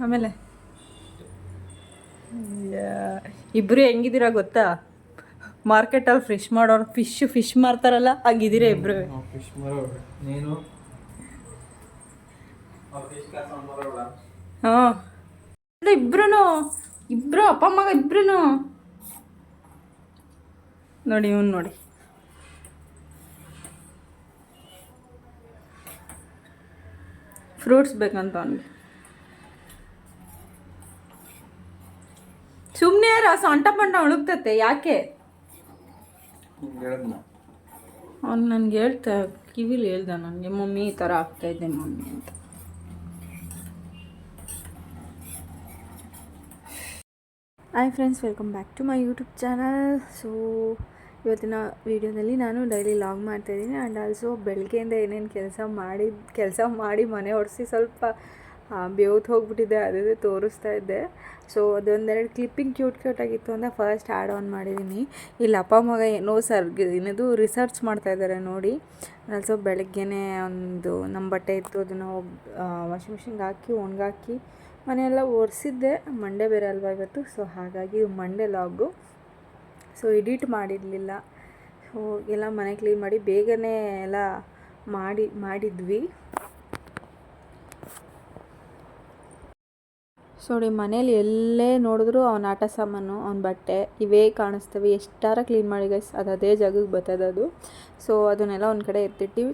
ಆಮೇಲೆ ಇಬ್ಬರು ಹೆಂಗಿದ್ದೀರಾ ಗೊತ್ತಾ? ಮಾರ್ಕೆಟಲ್ಲಿ ಫಿಶ್ ಮಾರ್ತಾರಲ್ಲ ಹಾಗಿದ್ದೀರಾ ಇಬ್ರು. ಹಾಂ, ಇಬ್ರು ಅಪ್ಪ ಮಗ ಇಬ್ರು ನೋಡಿ. ಇವನು ನೋಡಿ, ಫ್ರೂಟ್ಸ್ ಬೇಕಂತ ಅವನಿಗೆ. ಸುಮ್ಮನೆ ಸೊಂಟ ಪಂಟ ಉಳುಕ್ತತೆ ಯಾಕೆ? ಅವ್ನು ನನಗೆ ಕಿವಿಲಿ ಹೇಳ್ದ ನನಗೆ, ಮಮ್ಮಿ ಈ ಥರ ಆಗ್ತಾಯಿದ್ದೆ ಮಮ್ಮಿ ಅಂತ. Hi friends, welcome back to my YouTube channel. So ಇವತ್ತಿನ ವೀಡಿಯೋದಲ್ಲಿ ನಾನು ಡೈಲಿ ಲಾಗ್ ಮಾಡ್ತಾಯಿದ್ದೀನಿ. ಆ್ಯಂಡ್ ಆಲ್ಸೋ ಬೆಳಗ್ಗೆಯಿಂದ ಏನೇನು ಕೆಲಸ ಮಾಡಿ ಮನೆ ಒರೆಸಿ ಸ್ವಲ್ಪ ಬೇವ್ತು ಹೋಗ್ಬಿಟ್ಟಿದ್ದೆ, ಅದೇ ತೋರಿಸ್ತಾ ಇದ್ದೆ. ಸೊ ಅದೊಂದೆರಡು ಕ್ಲಿಪ್ಪಿಂಗ್ ಕ್ಯೂಟಾಗಿತ್ತು ಅಂತ ಫಸ್ಟ್ ಆ್ಯಡ್ ಆನ್ ಮಾಡಿದ್ದೀನಿ. ಇಲ್ಲಿ ಅಪ್ಪ ಮಗ ಏನೋ ಏನದು ರಿಸರ್ಚ್ ಮಾಡ್ತಾಯಿದ್ದಾರೆ ನೋಡಿ. ಆಲ್ಸೋ ಬೆಳಗ್ಗೆನೇ ನಮ್ಮ ಬಟ್ಟೆ ಇತ್ತು, ಅದನ್ನು ವಾಷಿಂಗ್ ಮಿಷಿನ್ಗೆ ಹಾಕಿ ಒಣಗಾಕಿ ಮನೆಯೆಲ್ಲ ಒರೆಸಿದ್ದೆ. ಮಂಡೇ ಬೇರೆ ಅಲ್ವಾ ಇವತ್ತು, ಸೊ ಹಾಗಾಗಿ ಮಂಡೇ ಲಾಗು. ಸೊ ಎಡಿಟ್ ಮಾಡಿರಲಿಲ್ಲ. ಸೊ ಎಲ್ಲ ಮನೆ ಕ್ಲೀನ್ ಮಾಡಿ ಬೇಗನೆ ಎಲ್ಲ ಮಾಡಿದ್ವಿ. ಸೊ ನೋಡಿ, ಮನೇಲಿ ಎಲ್ಲೇ ನೋಡಿದ್ರು ಅವ್ನ ಆಟ ಸಾಮಾನು, ಅವ್ನ ಬಟ್ಟೆ ಇವೇ ಕಾಣಿಸ್ತವೆ. ಎಷ್ಟಾರ ಕ್ಲೀನ್ ಮಾಡಿ ಗೈಸ್, ಅದೇ ಜಾಗಕ್ಕೆ ಬರ್ತದದು. ಸೊ ಅದನ್ನೆಲ್ಲ ಒಂದು ಕಡೆ ಎತ್ತಿಟ್ಟು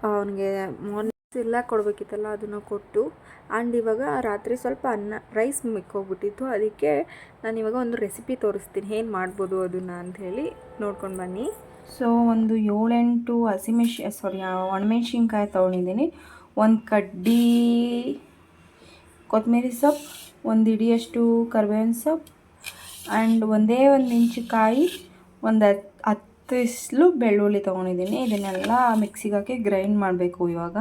ಅವನಿಗೆ ಮಾರ್ನಿಂಗ್ಸ್ ಎಲ್ಲ ಕೊಡಬೇಕಿತ್ತಲ್ಲ, ಅದನ್ನು ಕೊಟ್ಟು. ಆ್ಯಂಡ್ ಇವಾಗ ರಾತ್ರಿ ಸ್ವಲ್ಪ ರೈಸ್ ಮಿಕ್ಕೋಗ್ಬಿಟ್ಟಿತ್ತು. ಅದಕ್ಕೆ ನಾನು ಇವಾಗ ಒಂದು ರೆಸಿಪಿ ತೋರಿಸ್ತೀನಿ, ಏನು ಮಾಡ್ಬೋದು ಅದನ್ನು ಅಂಥೇಳಿ. ನೋಡ್ಕೊಂಡು ಬನ್ನಿ. ಸೊ ಒಂದು 7-8 ಒಣಮೆಣ್ಸಿನ್ಕಾಯಿ ತೊಗೊಂಡಿದ್ದೀನಿ. ಒಂದು ಕಡ್ಡಿ ಕೊತ್ತಂಬರಿ ಸೊಪ್ಪು, ಒಂದು ಹಿಡಿಯಷ್ಟು ಕರಿಬೇವಿನ ಸೊಪ್ಪು, ಆ್ಯಂಡ್ ಒಂದೇ 1 ಇಂಚು ಕಾಯಿ, ಒಂದು 10 ಇಸ್ಲು ಬೆಳ್ಳುಳ್ಳಿ ತೊಗೊಂಡಿದ್ದೀನಿ. ಇದನ್ನೆಲ್ಲ ಮಿಕ್ಸಿಗೆ ಹಾಕಿ ಗ್ರೈಂಡ್ ಮಾಡಬೇಕು ಇವಾಗ.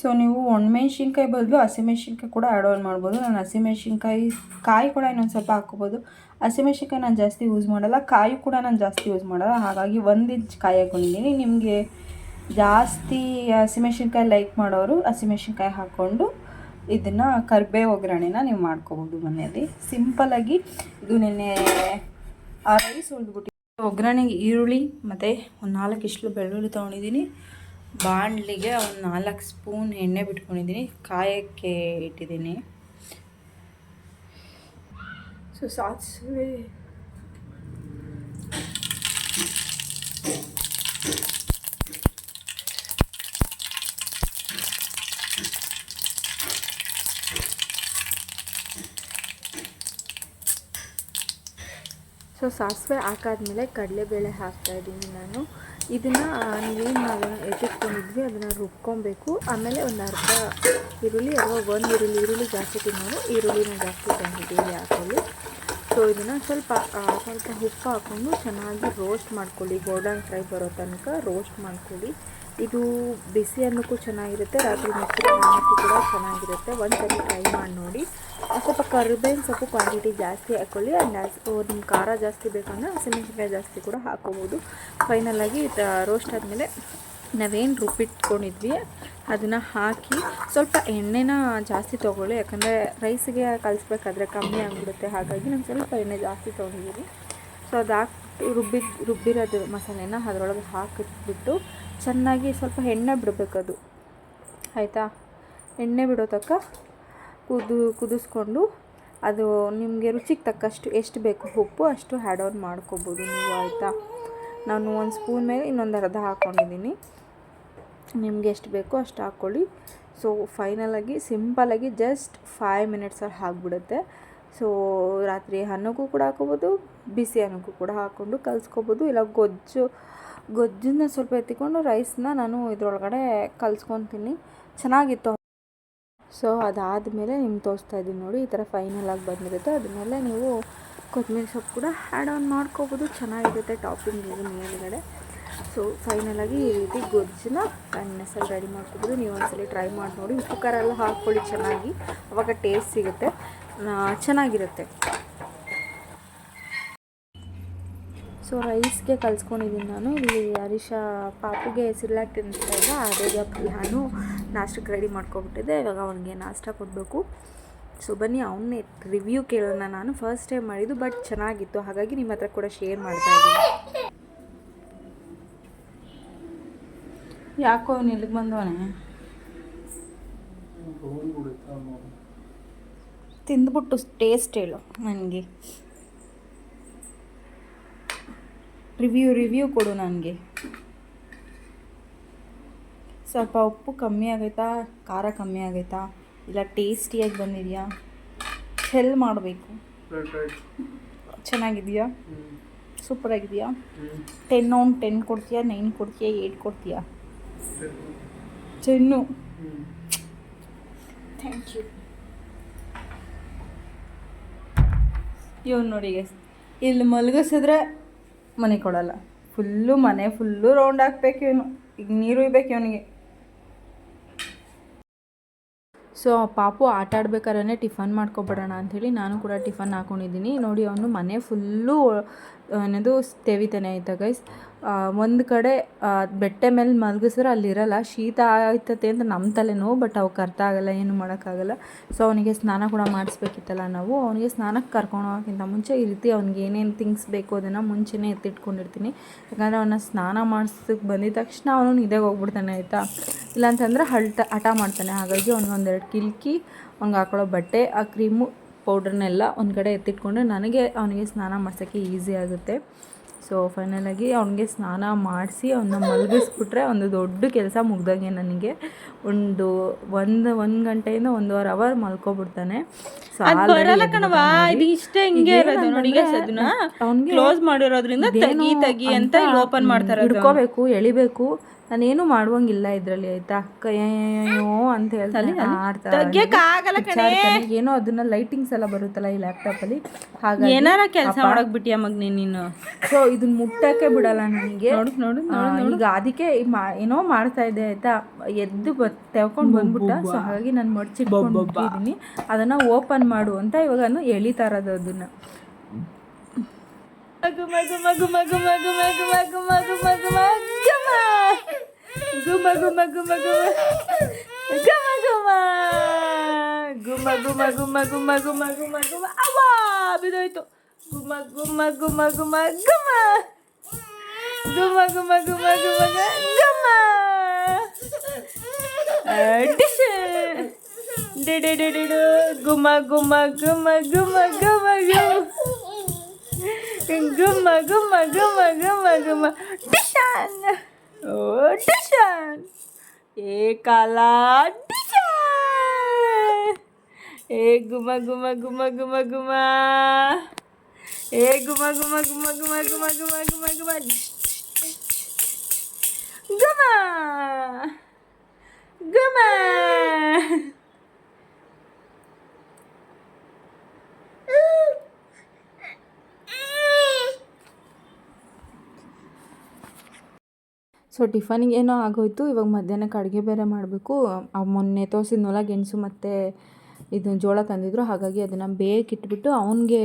ಸೊ ನೀವು ಒಣಮೆಣ್ಸಿನ್ಕಾಯಿ ಬದಲು ಹಸಿಮೆಣ್ಸಿನ್ಕಾಯಿ ಕೂಡ ಆ್ಯಡ್ ಆನ್ ಮಾಡ್ಬೋದು. ನಾನು ಹಸಿಮೆಣ್ಸಿನ್ಕಾಯಿ ಕಾಯಿ ಕೂಡ ಇನ್ನೊಂದು ಸ್ವಲ್ಪ ಹಾಕ್ಕೋಬೋದು. ಹಸಿಮೆಣ್ಸಿನ್ಕಾಯಿ ನಾನು ಜಾಸ್ತಿ ಯೂಸ್ ಮಾಡಲ್ಲ, ಕಾಯಿ ಕೂಡ ನಾನು ಜಾಸ್ತಿ ಯೂಸ್ ಮಾಡಲ್ಲ. ಹಾಗಾಗಿ 1 ಇಂಚ್ ಕಾಯಿ ಹಾಕ್ಕೊಂಡಿದ್ದೀನಿ. ನಿಮಗೆ ಜಾಸ್ತಿ ಹಸಿಮೆಣ್ಸಿನ್ಕಾಯಿ ಲೈಕ್ ಮಾಡೋರು ಹಸಿಮೆಣ್ಸಿನ್ಕಾಯಿ ಹಾಕ್ಕೊಂಡು ಇದನ್ನು ಕರಿಬೇವು ಒಗ್ಗರಣೆನ ನೀವು ಮಾಡ್ಕೋಬೋದು ಮನೆಯಲ್ಲಿ ಸಿಂಪಲ್ಲಾಗಿ. ಇದು ನೆನ್ನೆ ರೈಸ್ ಉಳಿದ್ಬಿಟ್ಟು ಒಗ್ಗರಣೆಗೆ ಈರುಳ್ಳಿ ಮತ್ತು ಒಂದು 4 ಇಸ್ಲು ಬೆಳ್ಳುಳ್ಳಿ ತೊಗೊಂಡಿದ್ದೀನಿ. ಬಾಣಲಿಗೆ ಒಂದು 4 ಸ್ಪೂನ್ ಎಣ್ಣೆ ಬಿಟ್ಕೊಂಡಿದ್ದೀನಿ, ಕಾಯಕ್ಕೆ ಇಟ್ಟಿದ್ದೀನಿ. ಸೊ ಸಾಸಿವೆ, ಸಾಸಿವೆ ಹಾಕಾದ್ಮೇಲೆ ಕಡಲೆಬೇಳೆ ಹಾಕ್ತಾಯಿದ್ದೀನಿ ನಾನು. ಇದನ್ನು ನೀವೇನು ಎತ್ತಿಟ್ಕೊಂಡಿದ್ವಿ ಅದನ್ನು ರುಬ್ಕೊಬೇಕು. ಆಮೇಲೆ ಒಂದು ಅರ್ಧ ಈರುಳ್ಳಿ ಅಥವಾ 1 ಈರುಳ್ಳಿ ಜಾಸ್ತಿ ತಿನ್ನೋರು ಈರುಳ್ಳಿನ ಜಾಸ್ತಿ ಕ್ವಾಂಟಿಟಿಯಲ್ಲಿ ಹಾಕೊಳ್ಳಿ. ಸೊ ಇದನ್ನು ಸ್ವಲ್ಪ ಉಪ್ಪು ಹಾಕ್ಕೊಂಡು ಚೆನ್ನಾಗಿ ರೋಸ್ಟ್ ಮಾಡ್ಕೊಳ್ಳಿ. ಗೋಲ್ಡನ್ ಫ್ರೈ ಬರೋ ತನಕ ರೋಸ್ಟ್ ಮಾಡ್ಕೊಳ್ಳಿ. ಇದು ಬಿಸಿ ಅನ್ನಕ್ಕೂ ಚೆನ್ನಾಗಿರುತ್ತೆ, ರಾತ್ರಿ ಅನ್ನಕ್ಕೂ ಕೂಡ ಚೆನ್ನಾಗಿರುತ್ತೆ. ಒಂದ್ಸರಿ ಟ್ರೈ ಮಾಡಿ ನೋಡಿ. ಸ್ವಲ್ಪ ಕರಿಬೇವಿನ ಸೊಪ್ಪು ಕ್ವಾಂಟಿಟಿ ಜಾಸ್ತಿ ಹಾಕ್ಕೊಳ್ಳಿ. ಆ್ಯಂಡ್ ನಿಮ್ಮ ಖಾರ ಜಾಸ್ತಿ ಬೇಕಂದ್ರೆ ಹಸಿಮೆಣ್ಸಿನ್ಕಾಯಿ ಜಾಸ್ತಿ ಕೂಡ ಹಾಕ್ಕೋಬೋದು. ಫೈನಲಾಗಿ ರೋಸ್ಟ್ ಆದಮೇಲೆ ನಾವೇನು ರುಬ್ಬಿಟ್ಕೊಂಡಿದ್ವಿ ಅದನ್ನು ಹಾಕಿ ಸ್ವಲ್ಪ ಎಣ್ಣೆನ ಜಾಸ್ತಿ ತೊಗೊಳ್ಳಿ. ಯಾಕಂದರೆ ರೈಸಿಗೆ ಕಲಿಸ್ಬೇಕಾದ್ರೆ ಕಮ್ಮಿ ಆಗಿಬಿಡುತ್ತೆ, ಹಾಗಾಗಿ ನಾನು ಸ್ವಲ್ಪ ಎಣ್ಣೆ ಜಾಸ್ತಿ ತೊಗೊಂಡಿದ್ದೀನಿ. ಸೊ ಅದು ರುಬ್ಬಿರೋದು ಮಸಾಲೆನ ಅದರೊಳಗೆ ಹಾಕಿಬಿಟ್ಟು ಚೆನ್ನಾಗಿ ಸ್ವಲ್ಪ ಎಣ್ಣೆ ಬಿಡಬೇಕದು, ಆಯಿತಾ? ಎಣ್ಣೆ ಬಿಡೋ ತನಕ ಕುದಿಸ್ಕೊಂಡು ಅದು ನಿಮಗೆ ರುಚಿಗೆ ತಕ್ಕಷ್ಟು ಎಷ್ಟು ಬೇಕು ಉಪ್ಪು ಅಷ್ಟು ಆ್ಯಡ್ ಆನ್ ಮಾಡ್ಕೋಬೋದು ನೀವು, ಆಯಿತಾ? ನಾನು 1 ಸ್ಪೂನ್ ಮೇಲೆ ಇನ್ನೊಂದು ಅರ್ಧ ಹಾಕ್ಕೊಂಡಿದ್ದೀನಿ. ನಿಮಗೆ ಎಷ್ಟು ಬೇಕೋ ಅಷ್ಟು ಹಾಕ್ಕೊಳ್ಳಿ. ಸೊ ಫೈನಲಾಗಿ ಸಿಂಪಲಾಗಿ ಜಸ್ಟ್ 5 ಮಿನಿಟ್ಸಲ್ಲಿ ಆಗಿಬಿಡುತ್ತೆ. ಸೊ ರಾತ್ರಿ ಅನ್ನಕ್ಕೂ ಕೂಡ ಹಾಕ್ಕೋಬೋದು, ಬಿಸಿ ಅನ್ನಕ್ಕೂ ಕೂಡ ಹಾಕ್ಕೊಂಡು ಕಲಿಸ್ಕೋಬೋದು. ಇಲ್ಲ ಗೊಜ್ಜನ್ನ ಸ್ವಲ್ಪ ಎತ್ತಿಕೊಂಡು ರೈಸ್ನ ನಾನು ಇದರೊಳಗಡೆ ಕಲಿಸ್ಕೊತೀನಿ. ಚೆನ್ನಾಗಿತ್ತು. ಸೊ ಅದಾದಮೇಲೆ ನಿಮ್ಗೆ ತೋರಿಸ್ತಾ ಇದ್ದೀನಿ ನೋಡಿ, ಈ ಥರ ಫೈನಲಾಗಿ ಬಂದಿರುತ್ತೆ. ಅದನ್ನೆಲ್ಲ ನೀವು ಕೊತ್ತಂಬರಿ ಸೊಪ್ಪು ಕೂಡ ಆ್ಯಡ್ ಆನ್ ಮಾಡ್ಕೋಬೋದು, ಚೆನ್ನಾಗಿರುತ್ತೆ ಟಾಪಿಂಗಿಗೆ ಮೇಲುಗಡೆ. ಸೊ ಫೈನಲಾಗಿ ಈ ರೀತಿ ಗೊಜ್ಜನ್ನ ಸಣ್ಣಸಲ್ಲಿ ರೆಡಿ ಮಾಡ್ಕೋಬೋದು. ನೀವು ಒಂದ್ಸಲ ಟ್ರೈ ಮಾಡಿ ನೋಡಿ. ಉಪ್ಪು ಖಾರ ಎಲ್ಲ ಹಾಕ್ಕೊಳ್ಳಿ ಚೆನ್ನಾಗಿ, ಆವಾಗ ಟೇಸ್ಟ್ ಸಿಗುತ್ತೆ, ಚೆನ್ನಾಗಿರುತ್ತೆ. ಸೊ ರೈಸ್ಗೆ ಕಲಿಸ್ಕೊಂಡಿದ್ದೀನಿ ನಾನು. ಇಲ್ಲಿ ಹರೀಶ ಪಾಪುಗೆ ಸಿರ್ಲಾಕ್ ತಿನ್ನಿಸ್ತಾ ಇದ್ದ, ಅದೇ ನಾನು ನಾಷ್ಟಕ್ಕೆ ರೆಡಿ ಮಾಡ್ಕೊಬಿಟ್ಟಿದ್ದೆ. ಇವಾಗ ಅವನಿಗೆ ನಾಷ್ಟ ಕೊಡಬೇಕು. ಸೊ ಬನ್ನಿ ಅವನ್ನೇ ರಿವ್ಯೂ ಕೇಳೋಣ. ನಾನು ಫಸ್ಟ್ ಟೈಮ್ ಮಾಡಿದ್ದು, ಬಟ್ ಚೆನ್ನಾಗಿತ್ತು, ಹಾಗಾಗಿ ನಿಮ್ಮ ಹತ್ರ ಕೂಡ ಶೇರ್ ಮಾಡ್ತಾ ಇದ್ದೀನಿ. ಯಾಕೋ ಅವನು ಇಲ್ಲಿಗೆ ಬಂದವನೇ? ತಿಂದ್ಬಿಟ್ಟು ಟೇಸ್ಟ್ ಹೇಳು ನನಗೆ, ರಿವ್ಯೂ ಕೊಡು ನನಗೆ. ಸ್ವಲ್ಪ ಉಪ್ಪು ಕಮ್ಮಿ ಆಗೈತಾ, ಖಾರ ಕಮ್ಮಿ ಆಗೈತಾ, ಇಲ್ಲ ಟೇಸ್ಟಿಯಾಗಿ ಬಂದಿದೆಯಾ? ಹೆಲ್ ಮಾಡಬೇಕು. ಚೆನ್ನಾಗಿದೆಯಾ? ಸೂಪರಾಗಿದೆಯಾ? 10 ಔಟ್ 10 ಕೊಡ್ತೀಯಾ, 9 ಕೊಡ್ತೀಯಾ, 8 ಕೊಡ್ತೀಯಾ? 10. Thank you. ಇವನು ನೋಡಿ ಇಲ್ಲಿ ಮಲಗಿಸಿದ್ರೆ ಮನೆ ಕೊಡಲ್ಲ, ಮನೆ ಫುಲ್ಲು ರೌಂಡ್ ಹಾಕ್ಬೇಕು ಇವನು. ಈಗ ನೀರು ಇಬೇಕು ಇವನಿಗೆ. ಸೊ ಪಾಪು ಆಟ ಆಡ್ಬೇಕಾದ್ರೆ ಟಿಫನ್ ಮಾಡ್ಕೊಬಿಡೋಣ ಅಂಥೇಳಿ ನಾನು ಕೂಡ ಟಿಫನ್ ಹಾಕ್ಕೊಂಡಿದ್ದೀನಿ. ನೋಡಿ ಅವನು ಮನೆ ಫುಲ್ಲು ಏನದು ತೆವಿತಾನೆ ಆಯ್ತಾ ಗೈಸ್. ಒಂದು ಕಡೆ ಬೆಟ್ಟೆ ಮೇಲೆ ಮಲಗಿಸಿದ್ರೆ ಅಲ್ಲಿರಲ್ಲ, ಶೀತ ಆಯ್ತತೆ ಅಂತ ನಮ್ಮ ತಲೆನೋವು, ಬಟ್ ಅವಕ್ಕೆ ಅರ್ಥ ಆಗೋಲ್ಲ, ಏನು ಮಾಡೋಕ್ಕಾಗಲ್ಲ. ಸೊ ಅವನಿಗೆ ಸ್ನಾನ ಕೂಡ ಮಾಡಿಸ್ಬೇಕಿತ್ತಲ್ಲ ನಾವು. ಅವನಿಗೆ ಸ್ನಾನಕ್ಕೆ ಕರ್ಕೊಂಡು ಹೋಗೋಕ್ಕಿಂತ ಮುಂಚೆ ಈ ರೀತಿ ಅವ್ನಿಗೆ ಏನೇನು ಥಿಂಗ್ಸ್ ಬೇಕು ಅದನ್ನು ಮುಂಚೆನೇ ಎತ್ತಿಟ್ಕೊಂಡಿರ್ತೀನಿ. ಯಾಕಂದರೆ ಅವನ್ನ ಸ್ನಾನ ಮಾಡಿಸೋಕ್ಕೆ ಬಂದಿದ ತಕ್ಷಣ ಅವನು ನಿದ್ದೆಗೆ ಹೋಗ್ಬಿಡ್ತಾನೆ ಆಯಿತಾ. ಇಲ್ಲಾಂತಂದರೆ ಹಠ ಮಾಡ್ತಾನೆ. ಹಾಗಾಗಿ ಅವ್ನಿಗೆ 2 ಕಿಲ್ಕಿ ಅವ್ನಿಗೆ ಹಾಕೊಳ್ಳೋ ಬಟ್ಟೆ, ಆ ಕ್ರೀಮು ಪೌಡ್ರನ್ನೆಲ್ಲ ಒಂದು ಕಡೆ ಎತ್ತಿಟ್ಕೊಂಡು ಅವನಿಗೆ ಸ್ನಾನ ಮಾಡ್ಸೋಕ್ಕೆ ಈಸಿ ಆಗುತ್ತೆ. ಸೊ ಫೈನಲಾಗಿ ಅವನಿಗೆ ಸ್ನಾನ ಮಾಡಿಸಿ ಅವನ್ನ ಮಲಗಿಸ್ಬಿಟ್ರೆ ಒಂದು ದೊಡ್ಡ ಕೆಲಸ ಮುಗ್ದಂಗೆ ನನಗೆ. ಒಂದು ಗಂಟೆಯಿಂದ 1.5 ಅವರ್ ಮಲ್ಕೊಬಿಡ್ತಾನೆ. ಕ್ಲೋಸ್ ಮಾಡಿರೋದ್ರಿಂದ ತೆಗಿ ಅಂತ ಓಪನ್ ಮಾಡ್ತಾರೆ, ಹಿಡ್ಕೋಬೇಕು, ಎಳಿಬೇಕು. ನಾನೇನು ಮಾಡುವಂಗಿಲ್ಲ ಇದರಲ್ಲಿ ಆಯ್ತಾ. ಕಯ್ಯೋ ಅಂತ ಹೇಳ್ತಾನೆ, ಏನೋ ಅದನ್ನ ಲೈಟಿಂಗ್ಸ್ ಎಲ್ಲ ಬರುತ್ತಲ್ಲ ಈ ಲ್ಯಾಪ್ಟಾಪಲ್ಲಿ, ಹಾಗಾಗಿ ಏನಾರ ಕೆಲಸ ಮಾಡಕ್ ಬಿಟ್ಟಿಯ ಮಗ್ನಿ ನೀನು. ಸೊ ಇದನ್ನ ಮುಟ್ಟಕ್ಕೆ ಬಿಡಲ್ಲ ನನಗೆ. ಈಗ ಅದಕ್ಕೆ ಏನೋ ಮಾಡ್ತಾ ಇದೆ ಆಯ್ತಾ. ಎದ್ದು ತೆವ್ಕೊಂಡು ಬಂದ್ಬಿಟ್ಟ. ಸೊ ಹಾಗಾಗಿ ನಾನು ಮಡ್ಚಿಟ್ಕೊಂಡಿದ್ದೀನಿ, ಅದನ್ನ ಓಪನ್ ಮಾಡು ಅಂತ ಇವಾಗ ನಾನು ಎಳಿತಾ ಇರೋದು ಅದನ್ನ. ಮಗು ಮಗು ಮಗು ಮಗು ಮಗು ಮಗು ಮಗು ಮಗು ಮಗು ಮಗು ಮಗು ಮಗು ಮಗು ಮಗು ಮಗು ಮಗು ಮಗು ಮಗು ಅವ್ವಾ ಬಿದ್ದೋಯ್ತು. ಗುಮ ಗುಮ ಗುಮ ಗುಮ ಗುಮ ಗುಮ ಗುಮ ಗುಮ ಗುಮ ಗುಮ ಡಿಶ್ ಡಿ ಡಿ ಡಿ ಡಿ ಗುಮ ಗುಮ ಗುಮ ಗುಮ ಗುಮ ಗುಮ ಗುಮ ಗುಮ ಗುಮ ಗುಮ ಡಿಶನ್. ಓ ಡಿಶನ್ ಏ ಕಾಲಾ ಡಿಶನ್. ಏ ಗುಮ ಗುಮ ಗುಮ ಗುಮ ಗುಮ ಏ ಗುಮ ಗುಮ ಗುಮ ಗುಮ ಗುಮ ಗುಮ ಗುಮ ಗುಮ ಗುಮ ಗುಮ. ಸೊ ಟಿಫನಿಗೆ ಏನೋ ಆಗೋಯ್ತು. ಇವಾಗ ಮಧ್ಯಾಹ್ನಕ್ಕೆ ಅಡುಗೆ ಬೇರೆ ಮಾಡಬೇಕು. ಮೊನ್ನೆ ತೋರಿಸಿದ್ನಲ್ಲ ಗೆಣಸು ಮತ್ತು ಇದು ಜೋಳ ತಂದಿದ್ರು, ಹಾಗಾಗಿ ಅದನ್ನು ಬೇಯಕ್ಕಿಟ್ಬಿಟ್ಟು ಅವನಿಗೆ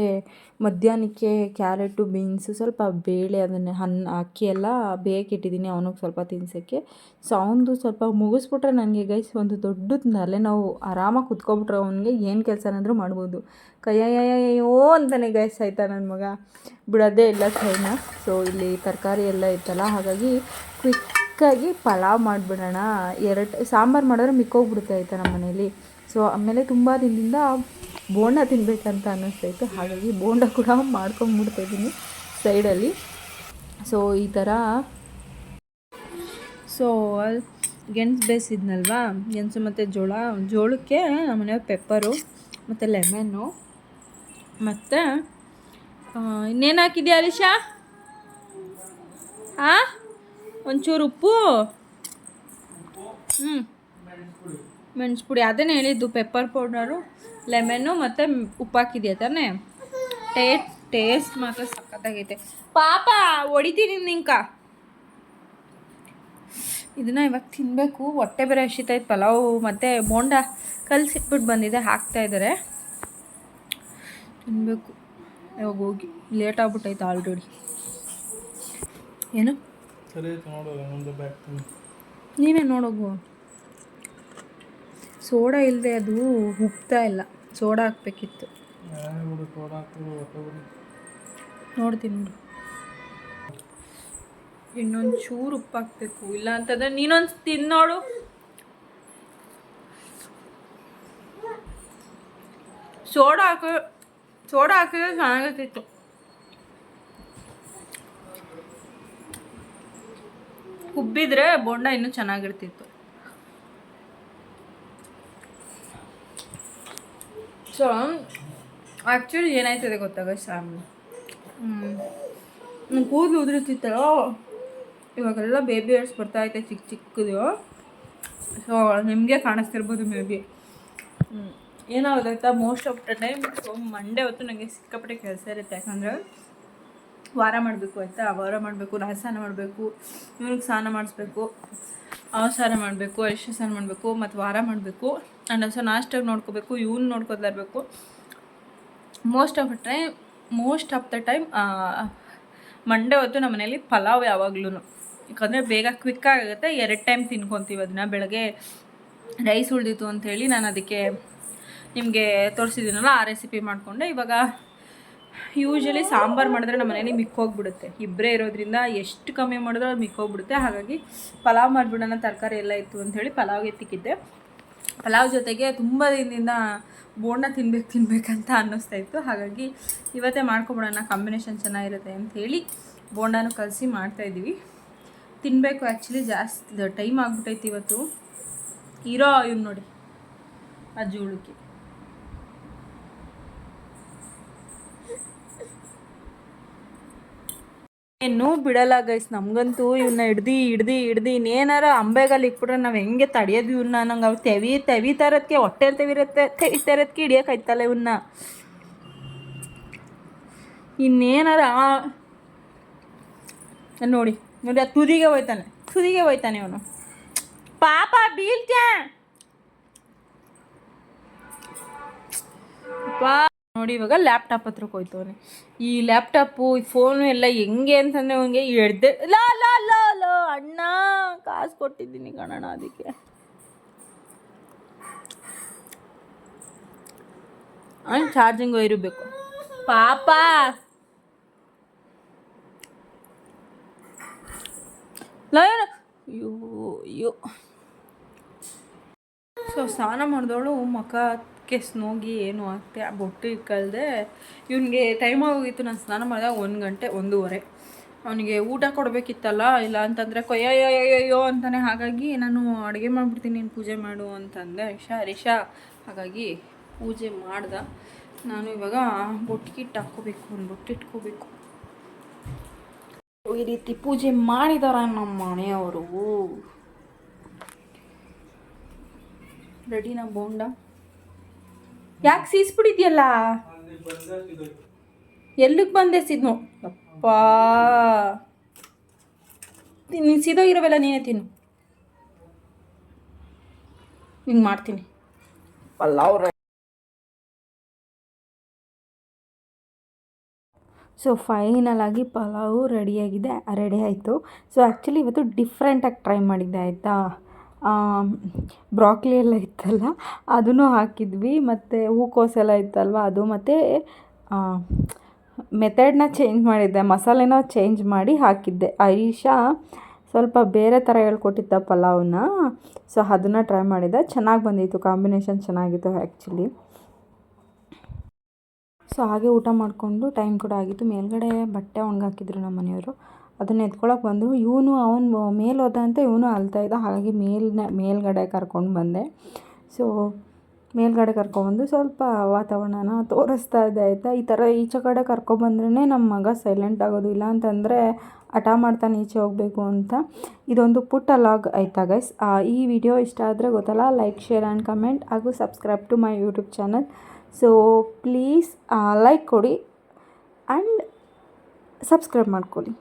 ಮಧ್ಯಾಹ್ನಕ್ಕೆ ಕ್ಯಾರೆಟು, ಬೀನ್ಸು, ಸ್ವಲ್ಪ ಬೇಳೆ, ಅದನ್ನು ಅಕ್ಕಿ ಎಲ್ಲ ಬೇಯಕ್ಕಿಟ್ಟಿದ್ದೀನಿ ಅವನಿಗೆ ಸ್ವಲ್ಪ ತಿನ್ಸೋಕ್ಕೆ. ಸೊ ಅವನದು ಸ್ವಲ್ಪ ಮುಗಿಸ್ಬಿಟ್ರೆ ನನಗೆ ಗೈಸ್ ಒಂದು ದೊಡ್ಡ ತಲೆನೋವು. ಆರಾಮಾಗಿ ಕುತ್ಕೊಬಿಟ್ರೆ ಅವನಿಗೆ ಏನು ಕೆಲಸನಾದರೂ ಮಾಡ್ಬೋದು. ಕೈಯೋ ಅಂತಾನೆ ಗೈಸ್ ಆಯಿತಾ ನನ್ನ ಮಗ, ಬಿಡೋದೇ ಇಲ್ಲ ಕೈನ. ಸೊ ಇಲ್ಲಿ ತರಕಾರಿ ಎಲ್ಲ ಇತ್ತಲ್ಲ, ಹಾಗಾಗಿ ಕ್ವಿಕ್ಕಾಗಿ ಪಲಾವ್ ಮಾಡಿಬಿಡೋಣ. 2 ಸಾಂಬಾರು ಮಾಡಿದ್ರೆ ಮಿಕ್ಕೋಗ್ಬಿಡುತ್ತೆ ಆಯಿತಾ ನಮ್ಮ ಮನೇಲಿ. ಸೊ ಆಮೇಲೆ ತುಂಬ ದಿನದಿಂದ ಬೋಂಡ ತಿನ್ನಬೇಕಂತ ಅನ್ನಿಸ್ತಾಯಿತ್ತು, ಹಾಗಾಗಿ ಬೋಂಡ ಕೂಡ ಮಾಡ್ಕೊಂಬಿಡ್ತಾಯಿದ್ದೀನಿ ಸೈಡಲ್ಲಿ. ಸೊ ಈ ಥರ ಸೊ ಗೆಣಸು ಬೇಯಿಸಿದ್ನಲ್ವಾ, ಗೆಣಸು ಮತ್ತು ಜೋಳಕ್ಕೆ ನಮ್ಮನೆಯವ್ರು ಪೆಪ್ಪರು ಮತ್ತು ಲೆಮನ್ನು ಮತ್ತು ಇನ್ನೇನು ಹಾಕಿದ್ಯಾ ಅಲಿಶಾ? ಒಂಚೂರು ಉಪ್ಪು, ಮೆಣಸು ಪುಡಿ, ಅದನ್ನೇ ಹೇಳಿದ್ದು. ಪೆಪ್ಪರ್ ಪೌಡರು, ಲೆಮನ್ನು ಮತ್ತು ಉಪ್ಪು ಹಾಕಿದ್ಯಾ ತಾನೇ? ಟೇಸ್ಟ್ ಮಾತ್ರ ಸಖತ್ತಾಗೈತೆ. ಪಾಪ ಹೊಡಿತೀನಿ ನಿಂಕ. ಇದನ್ನು ಇವಾಗ ತಿನ್ನಬೇಕು. ಹೊಟ್ಟೆ ಬೇರೆ ಹಸಿತೈತೆ. ಪಲಾವು ಮತ್ತು ಬೋಂಡ ಕಲಸಿಟ್ಬಿಟ್ಟು ಬಂದಿದೆ, ಹಾಕ್ತಾಯಿದ್ದಾರೆ, ತಿನ್ನಬೇಕು. ಇವಾಗ ಹೋಗಿ ಲೇಟ್ ಆಗ್ಬಿಟ್ಟೈತೆ ಆಲ್ರೆಡಿ. ಏನು ಸರಿ ಆಯ್ತು ನೋಡೋದು ಮುಂದೆ ಬ್ಯಾಕ್ ನೀನೇ ನೋಡೋಗು. ಸೋಡಾ ಇಲ್ಲದೆ ಅದು ಉಪ್ತಾ ಇಲ್ಲ, ಸೋಡಾ ಹಾಕ್ಬೇಕಿತ್ತು. ಬಿಡು ಸೋಡಾ ಹಾಕಿದ್ರು ಹೊಟ್ಟೆ ಬಿಡಿ. ನೋಡ್ತೀನಿ ನೋಡು, ಇನ್ನೊಂದು ಚೂರು ಉಪ್ಪು ಹಾಕ್ಬೇಕು, ಇಲ್ಲ ಅಂತಂದ್ರೆ ನೀನೊಂದು ತಿನ್ನೋಡು. ಸೋಡಾ ಹಾಕಿದ್ರೆ ಚೆನ್ನಾಗಿರ್ತಿತ್ತು. ಉಬ್ಬಿದ್ರೆ ಬೋಂಡ ಇನ್ನೂ ಚೆನ್ನಾಗಿರ್ತಿತ್ತು. ಸೊ ಆ್ಯಕ್ಚುಲಿ ಏನಾಯ್ತದೆ ಗೊತ್ತಾಗ ಸಾಮಿ, ಕೂದಲು ಉದುರುತ್ತಿತ್ತಲ್ಲ, ಇವಾಗೆಲ್ಲ ಬೇಬಿ ಹೇರ್ಸ್ ಬರ್ತಾಯಿದೆ ಚಿಕ್ಕ ಚಿಕ್ಕದು. ಸೊ ನಿಮಗೆ ಕಾಣಿಸ್ತಿರ್ಬೋದು ಮೇ ಬಿ. ಏನಾಗೋದಾಯ್ತಾ, most of the time so Monday ಹೊತ್ತು ನನಗೆ ಸಿಕ್ಕಾಪಟ್ಟೆ ಕೆಲಸ ಇರುತ್ತೆ. ಯಾಕಂದರೆ ವಾರ ಮಾಡಬೇಕು ಆಯಿತಾ, ವಾರ ಮಾಡಬೇಕು, ರಾಜ ಸ್ನಾನ ಮಾಡಬೇಕು, ಇವ್ನಿಗೆ ಸ್ನಾನ ಮಾಡಿಸ್ಬೇಕು, ಸ್ನಾನ ಮಾಡಬೇಕು, ಐಶ್ವ ಸ್ನಾನ ಮಾಡಬೇಕು, ಮತ್ತು ವಾರ ಮಾಡಬೇಕು. ಆ್ಯಂಡ್ ಸೊ ನಾಷ್ಟಾಗಿ ನೋಡ್ಕೋಬೇಕು, ಇವ್ನು ನೋಡ್ಕೊತಾ ಇರಬೇಕು. Most of the time Monday ಹೊತ್ತು ನಮ್ಮ ಮನೇಲಿ ಪಲಾವ್ ಯಾವಾಗ್ಲೂ, ಯಾಕಂದರೆ ಬೇಗ ಕ್ವಿಕ್ ಆಗುತ್ತೆ. 2 ಟೈಮ್ ತಿನ್ಕೊತೀವಿ ಅದನ್ನು. ಬೆಳಗ್ಗೆ ರೈಸ್ ಉಳಿದಿತ್ತು ಅಂಥೇಳಿ ನಾನು ಅದಕ್ಕೆ ನಿಮಗೆ ತೋರಿಸಿದ್ದೀನಲ್ಲ, ಆ ರೆಸಿಪಿ ಮಾಡಿಕೊಂಡೆ. ಇವಾಗ ಯೂಶ್ವಲಿ ಸಾಂಬಾರು ಮಾಡಿದ್ರೆ ನಮ್ಮ ಮನೇಲಿ ಮಿಕ್ಕೋಗ್ಬಿಡುತ್ತೆ. ಇಬ್ಬರೇ ಇರೋದ್ರಿಂದ ಎಷ್ಟು ಕಮ್ಮಿ ಮಾಡಿದ್ರೂ ಅದು ಮಿಕ್ಕೋಗ್ಬಿಡುತ್ತೆ. ಹಾಗಾಗಿ ಪಲಾವ್ ಮಾಡಿಬಿಡೋಣ, ತರಕಾರಿ ಎಲ್ಲ ಇತ್ತು ಅಂಥೇಳಿ ಪಲಾವ್ಗೆ ತಿಕ್ಕಿದ್ದೆ. ಪಲಾವ್ ಜೊತೆಗೆ ತುಂಬ ದಿನದಿಂದ ಬೋಂಡ ತಿನ್ಬೇಕಂತ ಅನ್ನಿಸ್ತಾ ಇತ್ತು. ಹಾಗಾಗಿ ಇವತ್ತೇ ಮಾಡ್ಕೊಬಿಡೋಣ, ಕಾಂಬಿನೇಷನ್ ಚೆನ್ನಾಗಿರುತ್ತೆ ಅಂಥೇಳಿ ಬೋಂಡನೂ ಕಲಸಿ ಮಾಡ್ತಾಯಿದ್ದೀವಿ. ತಿನ್ನಬೇಕು ಆ್ಯಕ್ಚುಲಿ, ಜಾಸ್ತಿ ಟೈಮ್ ಆಗ್ಬಿಟ್ಟೈತಿ ಇವತ್ತು. ಇರೋ ಇವ್ನು ನೋಡಿ ಆ ಜೋಳಕ್ಕೆ ಏನು ಬಿಡಲ್ಲ ಗೈಸ್. ನಮಗಂತೂ ಇವನ್ನ ಹಿಡ್ದು ಇನ್ನೇನಾರ ಅಂಬೆಗಲ್ಲಿ ಇಕ್ಬಿಟ್ರೆ ನಾವು ಹೆಂಗೆ ತಡೆಯೋದು ಇವನ್ನ? ನಂಗೆ ಅವ್ರು ತೆವಿತಾರದಕ್ಕೆ ಹೊಟ್ಟೆಲಿ ತೆವಿತಾರದಕ್ಕೆ ಹಿಡಿಯೋಕ್ಕಾಯ್ತಲ್ಲ ಇವನ್ನ. ಇನ್ನೇನಾರ ನೋಡಿ ಆ ತುದಿಗೆ ಹೋಯ್ತಾನೆ ಇವನು. ಪಾಪ ಬೀಳ್ತ್ಯಾ ನೋಡಿ. ಇವಾಗ ಲ್ಯಾಪ್ಟಾಪ್ ಹತ್ರಕ್ಕೆ ಹೋಯ್ತವನೆ. ಈ ಲ್ಯಾಪ್ಟಾಪು, ಈ ಫೋನು ಎಲ್ಲ ಹೆಂಗೆ ಅಂತಂದರೆ ಅವನಿಗೆ ಎಡ್ದೆ ಲೋ ಅಣ್ಣ ಕಾಸು ಕೊಟ್ಟಿದ್ದೀನಿ ಕಣಣ, ಅದಕ್ಕೆ ಚಾರ್ಜಿಂಗ್ ವೈರು ಬೇಕು ಪಾಪ. ಅಯ್ಯೋ ಸೊ ಸ್ನಾನ ಮಾಡಿದವಳು ಮುಖಕ್ಕೆ ಸ್ನೋಗಿ ಏನು ಆಗ್ತೆ, ಆ ಬೊಟ್ಟು ಇಕ್ಕಲ್ದೆ ಇವನಿಗೆ ಟೈಮ್ ಆಗೋಗಿತ್ತು. ನಾನು ಸ್ನಾನ ಮಾಡಿದಾಗ 1 ಗಂಟೆ 1:30. ಅವನಿಗೆ ಊಟ ಕೊಡಬೇಕಿತ್ತಲ್ಲ, ಇಲ್ಲ ಅಂತಂದರೆ ಕೊಯ್ಯೋ ಅಂತಾನೆ. ಹಾಗಾಗಿ ನಾನು ಅಡುಗೆ ಮಾಡಿಬಿಡ್ತೀನಿ, ನೀನು ಪೂಜೆ ಮಾಡು ಅಂತಂದೆ. ರಿಷಾ ಹಾಗಾಗಿ ಪೂಜೆ ಮಾಡ್ದೆ. ನಾನು ಇವಾಗ ಬೊಟ್ಟಿಟ್ಟು ಹಾಕ್ಕೋಬೇಕು, ಒಂದು ಬೊಟ್ಟಿಟ್ಕೋಬೇಕು. ಈ ರೀತಿ ಪೂಜೆ ಮಾಡಿದಾರ ನಮ್ಮ ಮನೆಯವರು. ರೆಡಿನಾ ಬೋಂಡ? ಯಾಕೆ ಸೀಸ್ಬಿಟ್ಟಿದ್ಯಲ್ಲ? ಎಲ್ಲಿಗೆ ಬಂದೆ ಸಿದ್ನು? ಅಪ್ಪ ನೀನು ಸಿದೋಗಿರೋವೆಲ್ಲ ನೀನೇ ತಿನ್ನು. ಹಿಂಗೆ ಮಾಡ್ತೀನಿ ಪಲಾವ್. ಸೊ ಫೈನಲ್ ಆಗಿ ಪಲಾವು ರೆಡಿ ಆಯಿತು. ಸೊ ಆ್ಯಕ್ಚುಲಿ ಇವತ್ತು ಡಿಫ್ರೆಂಟಾಗಿ ಟ್ರೈ ಮಾಡಿದ್ದೆ ಆಯಿತಾ. ಬ್ರಾಕ್ಲಿ ಎಲ್ಲ ಇತ್ತಲ್ಲ ಅದನ್ನು ಹಾಕಿದ್ವಿ, ಮತ್ತು ಹೂಕೋಸೆಲ್ಲ ಇತ್ತಲ್ವ ಅದು, ಮತ್ತು ಮೆಥಡ್ನ ಚೇಂಜ್ ಮಾಡಿದ್ದೆ, ಮಸಾಲೆನ ಚೇಂಜ್ ಮಾಡಿ ಹಾಕಿದ್ದೆ. ಐಶಾ ಸ್ವಲ್ಪ ಬೇರೆ ಥರ ಹೇಳ್ಕೊಟ್ಟಿದ್ದ ಪಲಾವ್ನ. ಸೊ ಅದನ್ನು ಟ್ರೈ ಮಾಡಿದ್ದೆ, ಚೆನ್ನಾಗಿ ಬಂದಿತ್ತು, ಕಾಂಬಿನೇಷನ್ ಚೆನ್ನಾಗಿತ್ತು ಆ್ಯಕ್ಚುಲಿ. ಸೊ ಹಾಗೆ ಊಟ ಮಾಡಿಕೊಂಡು ಟೈಮ್ ಕೂಡ ಆಗಿತ್ತು. ಮೇಲ್ಗಡೆ ಬಟ್ಟೆ ಒಣಗಾಕಿದ್ರು ನಮ್ಮ ಮನೆಯವರು, ಅದನ್ನು ಎತ್ಕೊಳಕ್ಕೆ ಬಂದರು. ಅವನು ಮೇಲೆ ಹೋದ ಅಂತ ಇವನು ಅಳ್ತಾಯಿದ್ದ. ಹಾಗಾಗಿ ಮೇಲ್ಗಡೆ ಕರ್ಕೊಂಡು ಬಂದೆ. ಸೊ ಮೇಲ್ಗಡೆ ಕರ್ಕೊಬಂದು ಸ್ವಲ್ಪ ವಾತಾವರಣನ ತೋರಿಸ್ತಾ ಇದ್ದೆ ಆಯಿತಾ. ಈ ಥರ ಈಚೆ ಕಡೆ ಕರ್ಕೊಬಂದ್ರೇ ನಮ್ಮ ಮಗ ಸೈಲೆಂಟ್ ಆಗೋದು, ಇಲ್ಲ ಅಂತಂದರೆ ಹಠ ಮಾಡ್ತಾನೆ ಈಚೆ ಹೋಗಬೇಕು ಅಂತ. ಇದೊಂದು ಪುಟ್ಟ ಲಾಗ್ ಆಯಿತಾ ಗೈಸ್. ಈ ವಿಡಿಯೋ ಇಷ್ಟ ಆದರೆ ಗೊತ್ತಲ್ಲ, ಲೈಕ್, ಶೇರ್ ಆ್ಯಂಡ್ ಕಮೆಂಟ್, ಹಾಗೂ subscribe to my YouTube channel. So please like ಕೊಡಿ ಆ್ಯಂಡ್ ಸಬ್ಸ್ಕ್ರೈಬ್ ಮಾಡ್ಕೊಳ್ಳಿ.